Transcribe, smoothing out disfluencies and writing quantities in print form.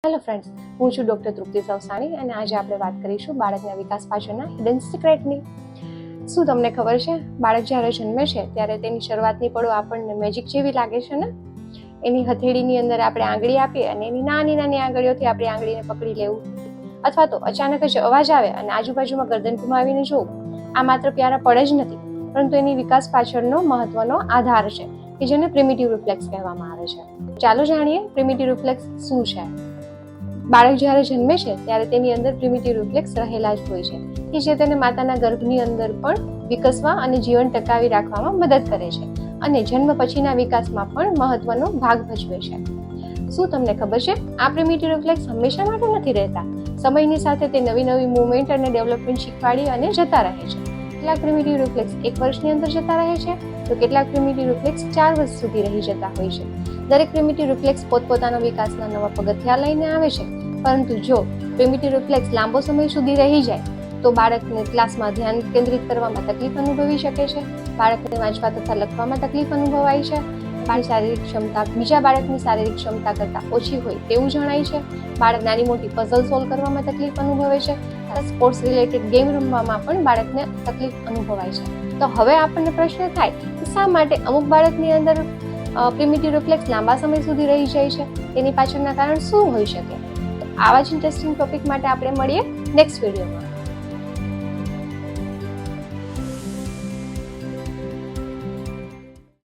Hello friends, હું છું doctor તૃપ્તિ સવસાણી અને આજે આપણે વાત કરીશું બાળકના વિકાસ પાછળના હિડન સિક્રેટની. શું તમને ખબર છે, બાળક જ્યારે જન્મે છે ત્યારે તેની શરૂઆતની પળો આપણને મેજિક જેવી લાગે છે ને? એની હથેળીની અંદર આપણે આંગળી આપીએ અને એની નાની નાની આંગળીઓથી આપણી આંગળીને પકડી લેવું, અથવા તો અચાનક જ અવાજ આવે અને આજુબાજુમાં ગરદન ઘુમાવીને જોવું. આ માત્ર પ્યારા પળ જ નથી, પરંતુ એની વિકાસ પાછળનો મહત્વનો આધાર છે કે જેને પ્રિમિટિવ રિફ્લેક્સ કહેવામાં આવે છે. ચાલો જાણીએ પ્રિમિટિવ રિફ્લેક્સ શું છે. બાળક જ્યારે જન્મે છે ત્યારે તેની અંદર પ્રિમિટિવ રિફ્લેક્સ રહેલા જ હોય છે કે જે તેને માતાના ગર્ભની અંદર પણ વિકસવા અને જીવન ટકાવી રાખવામાં મદદ કરે છે અને જન્મ પછીના વિકાસમાં પણ મહત્વનો ભાગ ભજવે છે. શું તમને ખબર છે, આ પ્રિમિટિવ રિફ્લેક્સ હંમેશા માટે નથી રહેતા. સમયની સાથે તે નવી નવી મૂવમેન્ટ અને ડેવલપમેન્ટ શીખવાડી અને જતા રહે છે. કેટલાક પ્રિમિટિવ રિફ્લેક્સ 1 વર્ષની અંદર જતા રહે છે, તો કેટલાક પ્રિમિટિવ રિફ્લેક્સ 4 વર્ષ સુધી રહી જતા હોય છે. દરેક પ્રિમિટિવ રિફ્લેક્સ પોતપોતાના વિકાસના નવા પગથિયાં લઈને આવે છે, પરંતુ જો પ્રિમિટિવ રિફ્લેક્સ લાંબો સમય સુધી રહી જાય તો બાળકને ક્લાસમાં ધ્યાન કેન્દ્રિત કરવામાં તકલીફ અનુભવી શકે છે, બાળકને વાંચવા તથા લખવામાં તકલીફ અનુભવાય છે, શારીરિક ક્ષમતા બીજા બાળકની શારીરિક ક્ષમતા કરતાં ઓછી હોય તેવું જણાય છે, બાળક નાની મોટી પઝલ સોલ્વ કરવામાં તકલીફ અનુભવે છે, સ્પોર્ટ્સ રિલેટેડ ગેમ રમવામાં પણ બાળકને તકલીફ અનુભવાય છે. તો હવે આપણને પ્રશ્ન થાય કે શા માટે અમુક બાળકની અંદર પ્રિમિટિવ રિફ્લેક્સ લાંબા સમય સુધી રહી જાય છે? તેની પાછળના કારણ શું હોઈ શકે? આવા જ ઇન્ટરેસ્ટિંગ ટોપિક માટે આપણે મળીએ નેક્સ્ટ વિડીયોમાં.